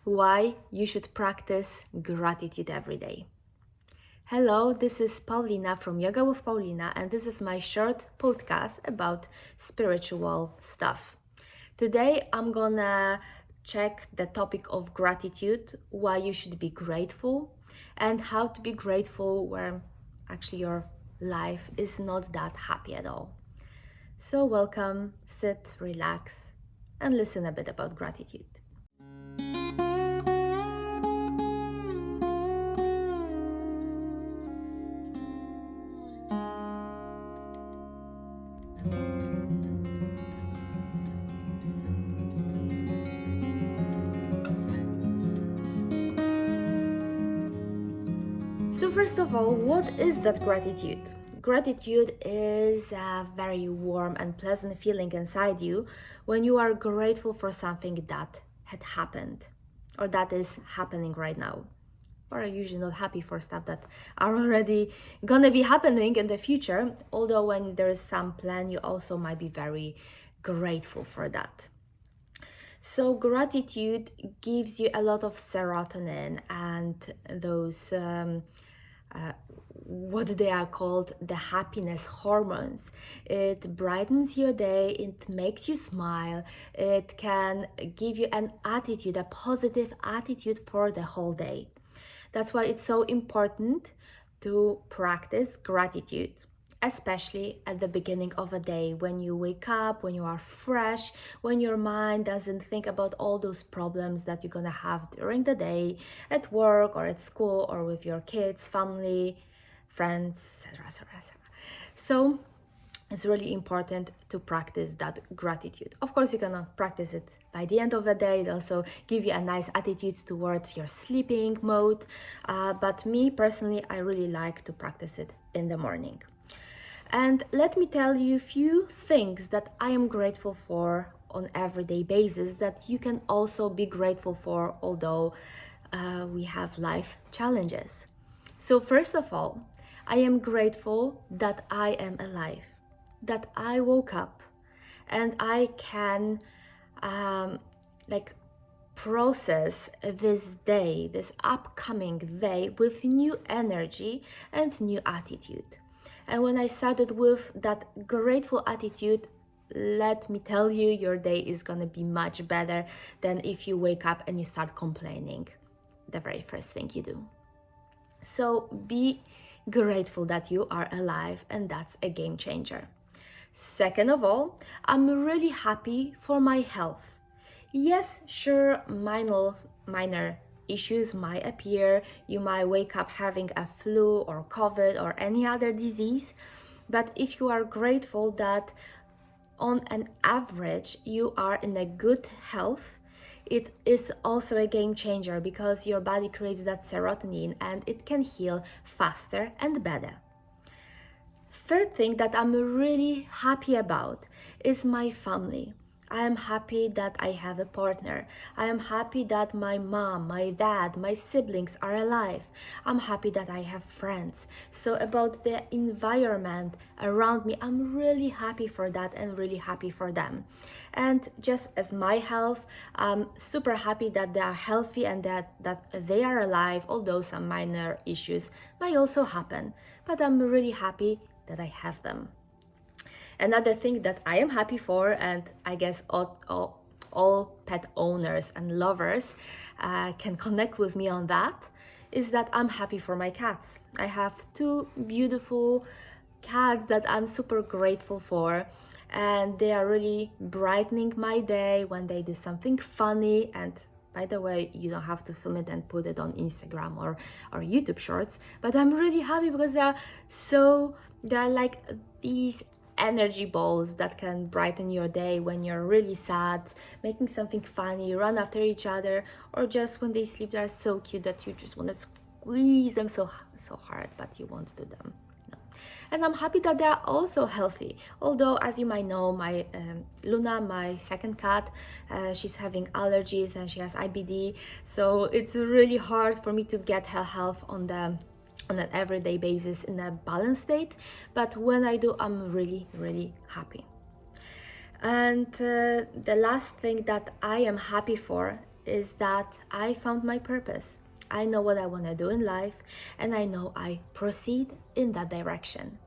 Why you should practice gratitude every day. Hello, this is Paulina from Yoga with Paulina, and this is my short podcast about spiritual stuff. Today, I'm gonna check the topic of gratitude, why you should be grateful, and how to be grateful where actually your life is not that happy at all. So, welcome, sit, relax, and listen a bit about gratitude. So, first of all, what is that gratitude? Gratitude is a very warm and pleasant feeling inside you when you are grateful for something that had happened or that is happening right now. Or are usually not happy for stuff that are already gonna be happening in the future. Although, when there's some plan, you also might be very grateful for that. So, gratitude gives you a lot of serotonin and those what they are called the happiness hormones. It brightens your day, it makes you smile, it can give you an attitude, a positive attitude for the whole day. That's why it's so important to practice gratitude, especially at the beginning of a day when you wake up, when you are fresh, when your mind doesn't think about all those problems that you're gonna have during the day at work or at school or with your kids, family, friends, etc. etc. So it's really important to practice that gratitude. Of course, you're gonna practice it by the end of the day. It also give you a nice attitude towards your sleeping mode. But me personally, I really like to practice it in the morning. And let me tell you a few things that I am grateful for on everyday basis that you can also be grateful for, although we have life challenges. So first of all, I am grateful that I am alive, that I woke up and I can like process this day, this upcoming day with new energy and new attitude. And when I started with that grateful attitude, let me tell you, your day is gonna be much better than if you wake up and you start complaining the very first thing you do. So be grateful that you are alive, and that's a game changer. Second of all, I'm really happy for my health. Yes, sure, minor issues might appear. You might wake up having a flu or COVID or any other disease. But if you are grateful that on an average you are in a good health, it is also a game changer because your body creates that serotonin and it can heal faster and better. Third thing that I'm really happy about is my family. I am happy that I have a partner. I am happy that my mom, my dad, my siblings are alive. I'm happy that I have friends. So about the environment around me, I'm really happy for that and really happy for them. And just as my health, I'm super happy that they are healthy and that they are alive, although some minor issues might also happen. But I'm really happy that I have them. Another thing that I am happy for, and I guess all pet owners and lovers can connect with me on that, is that I'm happy for my cats. I have two beautiful cats that I'm super grateful for, and they are really brightening my day when they do something funny. And by the way, you don't have to film it and put it on Instagram or YouTube shorts, but I'm really happy because they're like these energy balls that can brighten your day when you're really sad, making something funny, run after each other, or just when they sleep, they're so cute that you just want to squeeze them so hard, but you won't do them. No. And I'm happy that they're also healthy. Although, as you might know, my Luna, my second cat, she's having allergies and she has IBD, so it's really hard for me to get her health on an everyday basis in a balanced state, but when I do, I'm really happy. And the last thing that I am happy for is that I found my purpose. I know what I want to do in life, and I know I proceed in that direction.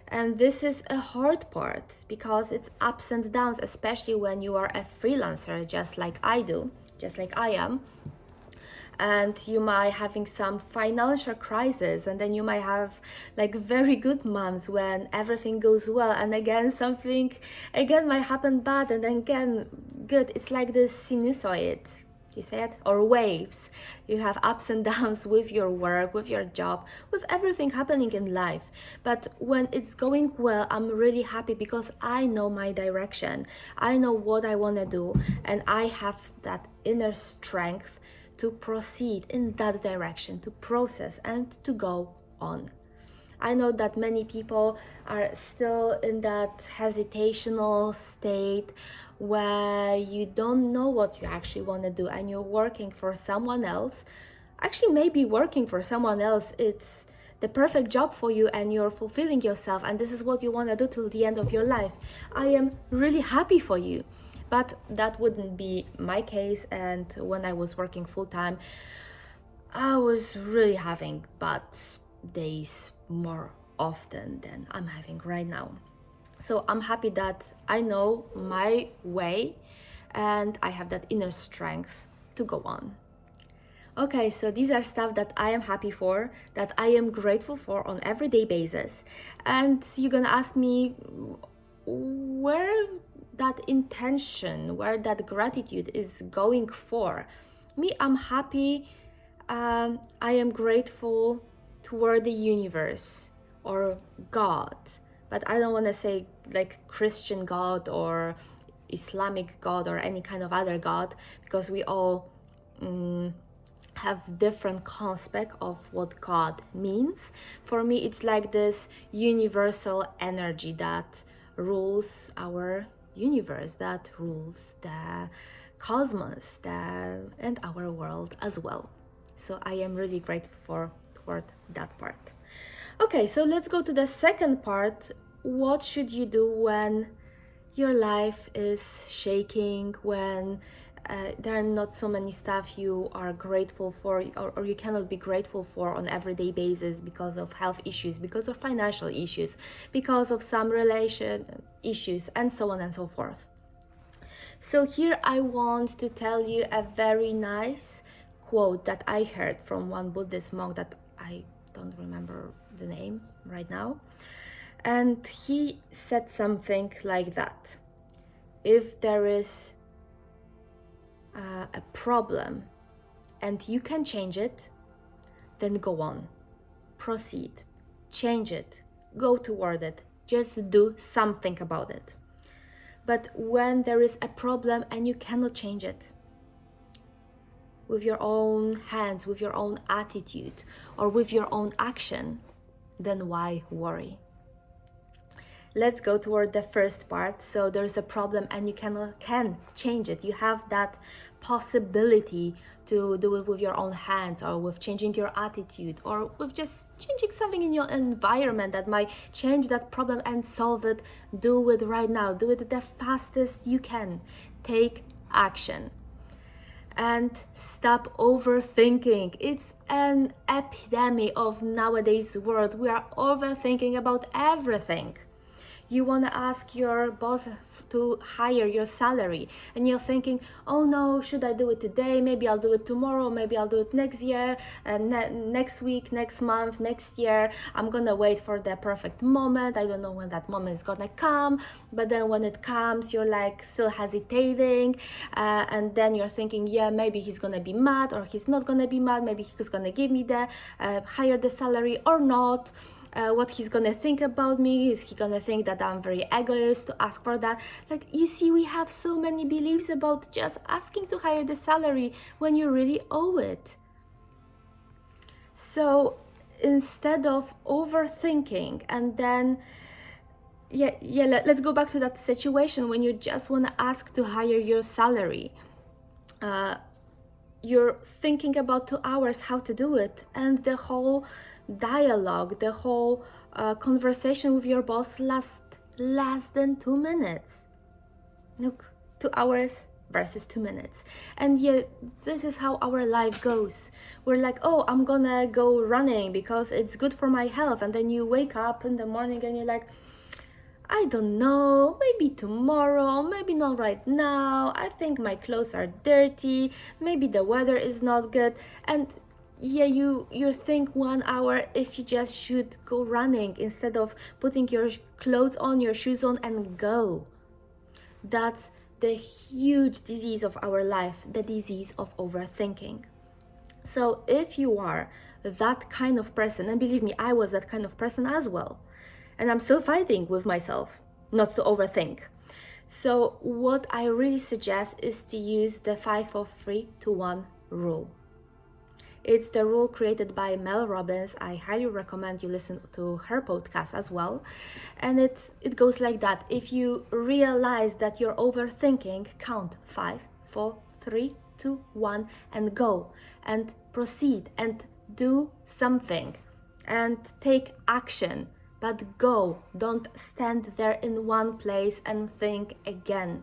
And this is a hard part because it's ups and downs, especially when you are a freelancer, just like I do, just like I am. And you might having some financial crisis, and then you might have like very good months when everything goes well, and again something again might happen bad, and then again good. It's like this sinusoid, you say it, or waves. You have ups and downs with your work, with your job, with everything happening in life. But when it's going well, I'm really happy because I know my direction, I know what I want to do, and I have that inner strength to proceed in that direction, to process and to go on. I know that many people are still in that hesitational state where you don't know what you actually want to do, and you're working for someone else. Actually, maybe working for someone else, it's the perfect job for you, and you're fulfilling yourself, and this is what you want to do till the end of your life. I am really happy for you. But that wouldn't be my case, and when I was working full-time, I was really having bad days more often than I'm having right now. So I'm happy that I know my way and I have that inner strength to go on. Okay, so these are stuff that I am happy for, that I am grateful for on everyday basis. And you're gonna ask me where that intention, where that gratitude is going for. Me, I'm happy. I am grateful toward the universe or God, but I don't want to say like Christian God or Islamic God or any kind of other God, because we all have different concept of what God means. For me, it's like this universal energy that rules our universe, that rules the cosmos, and our world as well. So I am really grateful toward that part. Okay, so let's go to the second part. What should you do when your life is shaking, when there are not so many stuff you are grateful for, or you cannot be grateful for on everyday basis because of health issues, because of financial issues, because of some relation issues, and so on and so forth. So here I want to tell you a very nice quote that I heard from one Buddhist monk that I don't remember the name right now. And he said something like that: if there is a problem and you can change it, then go on, proceed, change it, go toward it, just do something about it. But when there is a problem and you cannot change it with your own hands, with your own attitude, or with your own action, then why worry? Let's go toward the first part. So there's a problem and you can change it. You have that possibility to do it with your own hands, or with changing your attitude, or with just changing something in your environment that might change that problem and solve it. Do it right now. Do it the fastest you can. Take action. And stop overthinking. It's an epidemic of nowadays world. We are overthinking about everything. You want to ask your boss to hire your salary, and you're thinking, oh no, should I do it today? Maybe I'll do it tomorrow, maybe I'll do it next year, and next week, next month, next year. I'm gonna wait for the perfect moment. I don't know when that moment is gonna come, but then when it comes, you're like still hesitating, and then you're thinking, yeah, maybe he's gonna be mad, or he's not gonna be mad. Maybe he's gonna give me the higher the salary or not. What he's gonna think about me. Is he gonna think that I'm very egoist to ask for that? Like, you see, we have so many beliefs about just asking to higher the salary when you really owe it. So instead of overthinking, and then let's go back to that situation when you just want to ask to higher your salary. You're thinking about 2 hours how to do it, and the whole dialogue, the whole conversation with your boss lasts less than 2 minutes. Look, 2 hours versus 2 minutes. And yet, this is how our life goes. We're like, oh, I'm gonna go running because it's good for my health. And then you wake up in the morning and you're like, I don't know, maybe tomorrow, maybe not right now. I think my clothes are dirty, maybe the weather is not good. And yeah, you think 1 hour if you just should go running instead of putting your clothes on, your shoes on, and go. That's the huge disease of our life, the disease of overthinking. So if you are that kind of person, and believe me, I was that kind of person as well, and I'm still fighting with myself not to overthink. So what I really suggest is to use the 5, 4, 3, 2, 1 rule. It's the rule created by Mel Robbins. I highly recommend you listen to her podcast as well. And it goes like that. If you realize that you're overthinking, count 5, 4, 3, 2, 1, and go. And proceed and do something. And take action. But go. Don't stand there in one place and think again.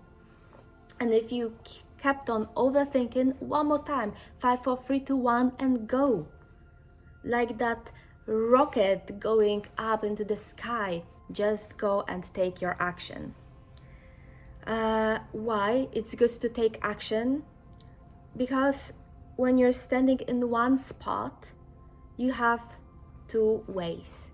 And if you kept on overthinking, one more time, 5, 4, 3, 2, 1, and go. Like that rocket going up into the sky, just go and take your action. Why it's good to take action? Because when you're standing in one spot, you have 2 ways.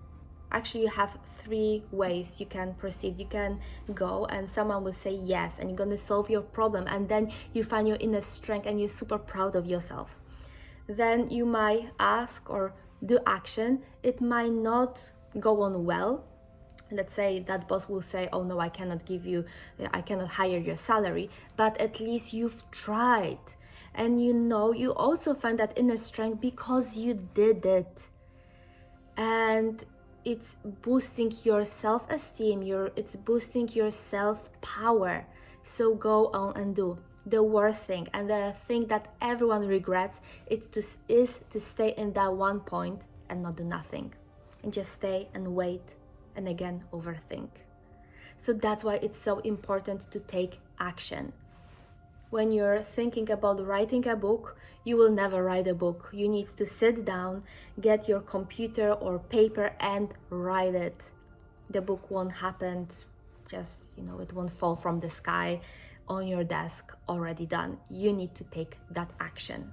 Actually, you have 3 ways you can proceed. You can go and someone will say yes and you're going to solve your problem, and then you find your inner strength and you're super proud of yourself. Then you might ask or do action. It might not go on well. Let's say that boss will say, oh no, I cannot hire your salary, but at least you've tried. And you also find that inner strength because you did it. And it's boosting your self-esteem, it's boosting your self-power. So go on and do. The worst thing and the thing that everyone regrets is to stay in that one point and not do nothing. And just stay and wait and again overthink. So that's why it's so important to take action. When you're thinking about writing a book, you will never write a book. You need to sit down, get your computer or paper and write it. The book won't happen, it won't fall from the sky on your desk, already done. You need to take that action.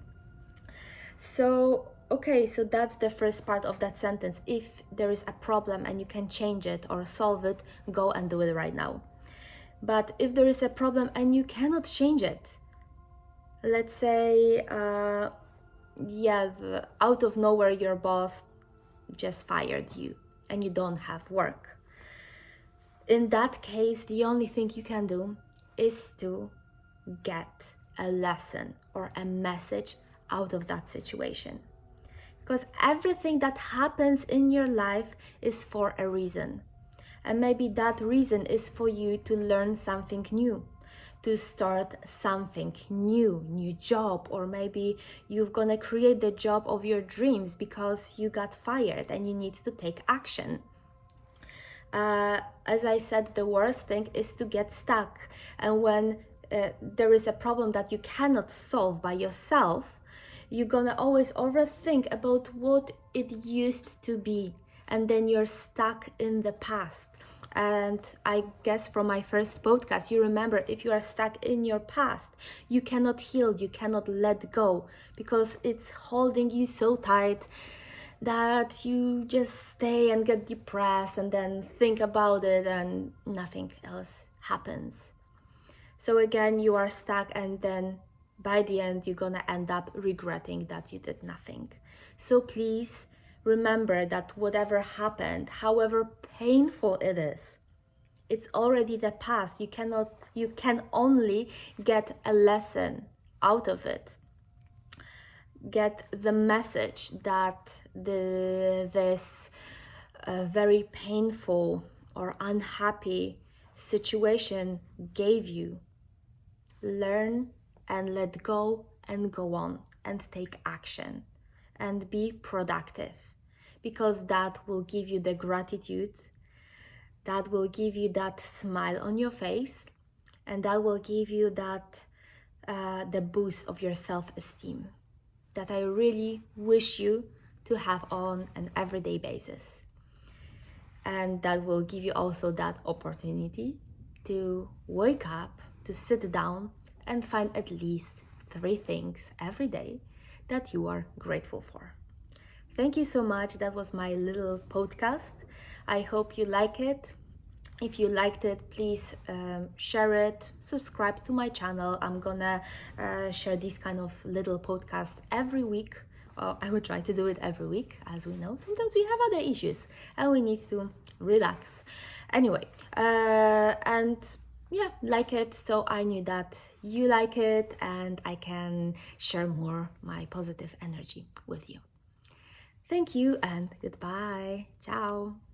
So that's the first part of that sentence. If there is a problem and you can change it or solve it, go and do it right now. But if there is a problem and you cannot change it, let's say, out of nowhere, your boss just fired you and you don't have work. In that case, the only thing you can do is to get a lesson or a message out of that situation. Because everything that happens in your life is for a reason. And maybe that reason is for you to learn something new, to start something new job, or maybe you're gonna create the job of your dreams because you got fired and you need to take action. As I said, the worst thing is to get stuck. And when there is a problem that you cannot solve by yourself, you're gonna always overthink about what it used to be. And then you're stuck in the past. And I guess from my first podcast, you remember, if you are stuck in your past, you cannot heal, you cannot let go, because it's holding you so tight that you just stay and get depressed and then think about it and nothing else happens. So again, you are stuck, and then by the end, you're gonna end up regretting that you did nothing. So please remember that whatever happened, however painful it is, it's already the past. You can only get a lesson out of it. Get the message that this very painful or unhappy situation gave you. Learn and let go and go on and take action and be productive, because that will give you the gratitude, that will give you that smile on your face, and that will give you that the boost of your self-esteem that I really wish you to have on an everyday basis. And that will give you also that opportunity to wake up, to sit down and find at least 3 things every day that you are grateful for. Thank you so much. That was my little podcast. I hope you like it. If you liked it, please share it, subscribe to my channel. I'm gonna share this kind of little podcast every week. I will try to do it every week. As we know, sometimes we have other issues and we need to relax. Anyway, and yeah, like it, so I knew that you like it and I can share more my positive energy with you. Thank you and goodbye. Ciao.